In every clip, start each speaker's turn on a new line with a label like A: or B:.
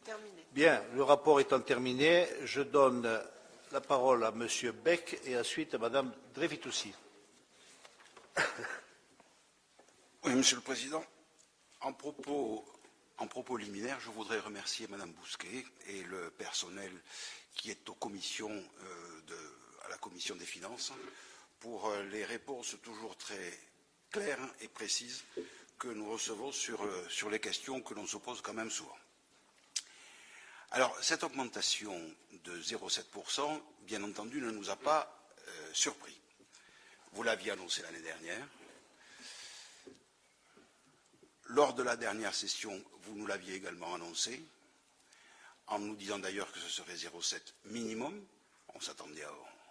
A: terminé.
B: Bien, le rapport étant terminé, je donne la parole à M. Beck et ensuite à Mme Drevitoussi.
C: Oui, Monsieur le Président, en propos liminaire, je voudrais remercier Mme Bousquet et le personnel qui est à la Commission des Finances pour les réponses toujours très claires et précises que nous recevons sur les questions que l'on se pose quand même souvent. Alors, cette augmentation de 0,7%, bien entendu, ne nous a pas surpris. Vous l'aviez annoncé l'année dernière. Lors de la dernière session, vous nous l'aviez également annoncé, en nous disant d'ailleurs que ce serait 0,7 minimum.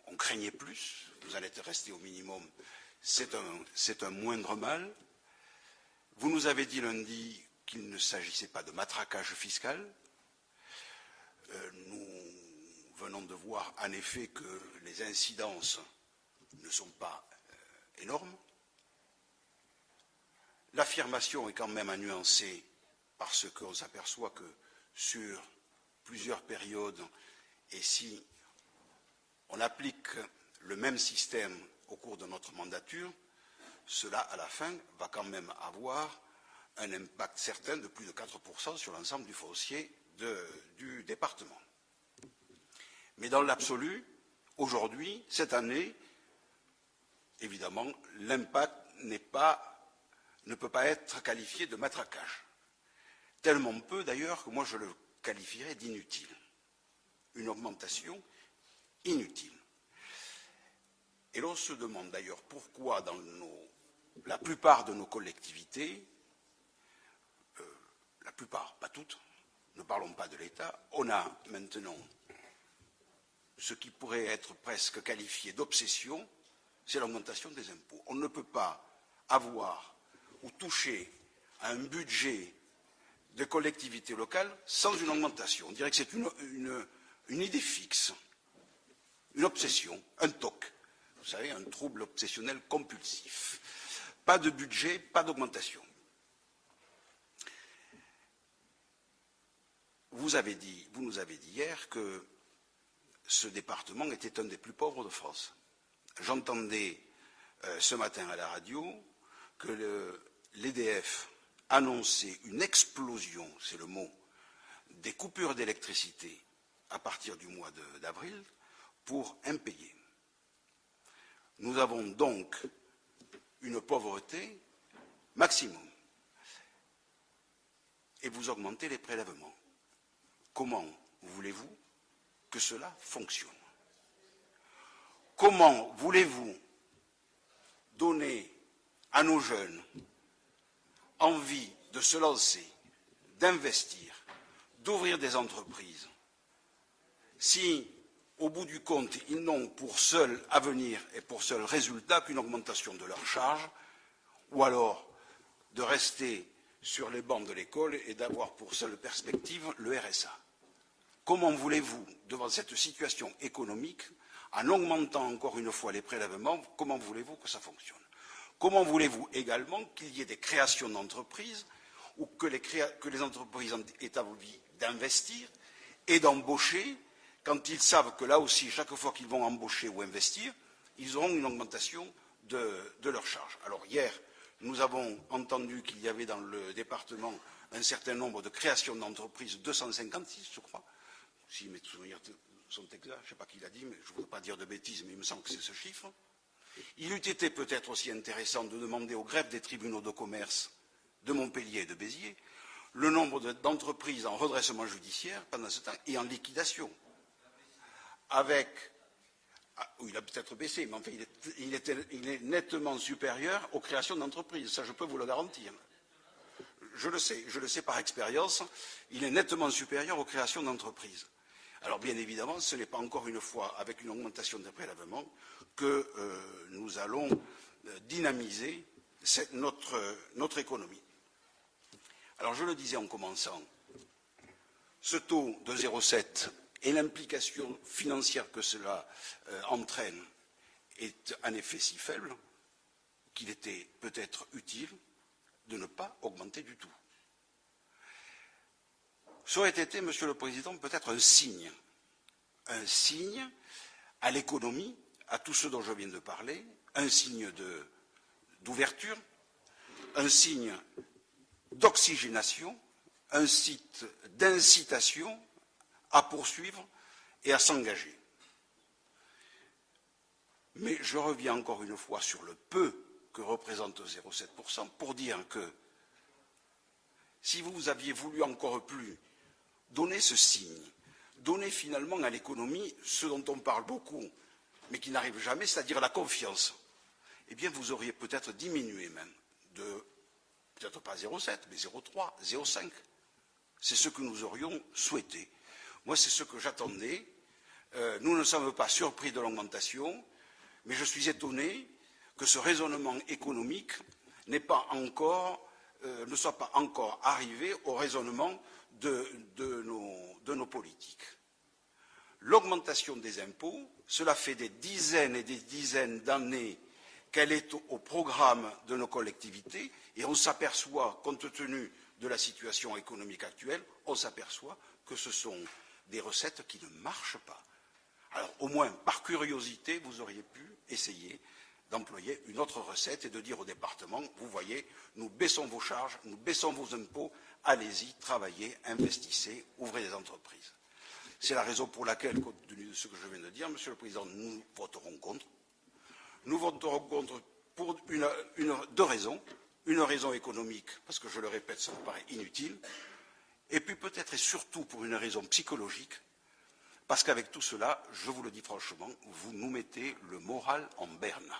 C: On craignait plus. Vous allez rester au minimum. C'est un moindre mal. Vous nous avez dit lundi qu'il ne s'agissait pas de matraquage fiscal. Nous venons de voir en effet que les incidences ne sont pas énormes. L'affirmation est quand même à nuancer parce qu'on s'aperçoit que sur plusieurs périodes, et si on applique le même système au cours de notre mandature, cela à la fin va quand même avoir un impact certain de plus de 4% sur l'ensemble du foncier du département. Mais dans l'absolu, aujourd'hui, cette année, évidemment, l'impact ne peut pas être qualifié de matraquage. Tellement peu d'ailleurs que moi je le qualifierais d'inutile. Une augmentation inutile. Et l'on se demande d'ailleurs pourquoi dans la plupart de nos collectivités, la plupart, pas toutes, ne parlons pas de l'État, on a maintenant ce qui pourrait être presque qualifié d'obsession, c'est l'augmentation des impôts. On ne peut pas avoir ou toucher à un budget de collectivités locales sans une augmentation. On dirait que c'est une idée fixe, une obsession, un TOC. Vous savez, un trouble obsessionnel compulsif. Pas de budget, pas d'augmentation. Vous nous avez dit hier que ce département était un des plus pauvres de France. J'entendais ce matin à la radio que l'EDF annonçait une explosion, c'est le mot, des coupures d'électricité à partir du mois d'avril pour impayés. Nous avons donc une pauvreté maximum. Et vous augmentez les prélèvements. Comment voulez-vous que cela fonctionne? Comment voulez-vous donner à nos jeunes envie de se lancer, d'investir, d'ouvrir des entreprises, si, au bout du compte, ils n'ont pour seul avenir et pour seul résultat qu'une augmentation de leurs charges, ou alors de rester sur les bancs de l'école et d'avoir pour seule perspective le RSA? Comment voulez-vous, devant cette situation économique, en augmentant encore une fois les prélèvements, comment voulez-vous que ça fonctionne? Comment voulez-vous également qu'il y ait des créations d'entreprises ou que les entreprises aient envie d'investir et d'embaucher quand ils savent que là aussi, chaque fois qu'ils vont embaucher ou investir, ils auront une augmentation de leurs charges. Alors hier, nous avons entendu qu'il y avait dans le département un certain nombre de créations d'entreprises, 256 je crois, si mes souvenirs sont exacts, je ne sais pas qui l'a dit, mais je ne voudrais pas dire de bêtises, mais il me semble que c'est ce chiffre. Il eût été peut-être aussi intéressant de demander au greffe des tribunaux de commerce de Montpellier et de Béziers le nombre d'entreprises en redressement judiciaire pendant ce temps et en liquidation. Il a peut-être baissé, mais enfin, il est nettement supérieur aux créations d'entreprises, ça je peux vous le garantir. Je le sais par expérience, il est nettement supérieur aux créations d'entreprises. Alors bien évidemment, ce n'est pas encore une fois avec une augmentation des prélèvements que nous allons dynamiser notre économie. Alors je le disais en commençant, ce taux de 0,7 et l'implication financière que cela entraîne est en effet si faible qu'il était peut-être utile de ne pas augmenter du tout. Ça aurait été, Monsieur le Président, peut-être un signe à l'économie, à tout ce dont je viens de parler, un signe d'ouverture, un signe d'oxygénation, un site d'incitation à poursuivre et à s'engager. Mais je reviens encore une fois sur le peu que représente 0,7% pour dire que si vous aviez voulu encore plus donner ce signe, donner finalement à l'économie ce dont on parle beaucoup, mais qui n'arrive jamais, c'est-à-dire la confiance, eh bien vous auriez peut-être diminué même de, peut-être pas 0,7, mais 0,3, 0,5. C'est ce que nous aurions souhaité. Moi, c'est ce que j'attendais. Nous ne sommes pas surpris de l'augmentation, mais je suis étonné que ce raisonnement économique ne soit pas encore arrivé au raisonnement de nos politiques. L'augmentation des impôts, cela fait des dizaines et des dizaines d'années qu'elle est au programme de nos collectivités et on s'aperçoit, compte tenu de la situation économique actuelle, on s'aperçoit que ce sont des recettes qui ne marchent pas. Alors, au moins, par curiosité, vous auriez pu essayer d'employer une autre recette et de dire au département, vous voyez, nous baissons vos charges, nous baissons vos impôts, allez-y, travaillez, investissez, ouvrez des entreprises. C'est la raison pour laquelle, compte tenu de ce que je viens de dire, Monsieur le Président, nous voterons contre. Nous voterons contre pour deux raisons. Une raison économique, parce que je le répète, ça me paraît inutile, et puis peut-être et surtout pour une raison psychologique, parce qu'avec tout cela, je vous le dis franchement, vous nous mettez le moral en berne.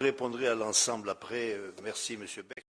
B: Je répondrai à l'ensemble après. Merci, Monsieur Beck.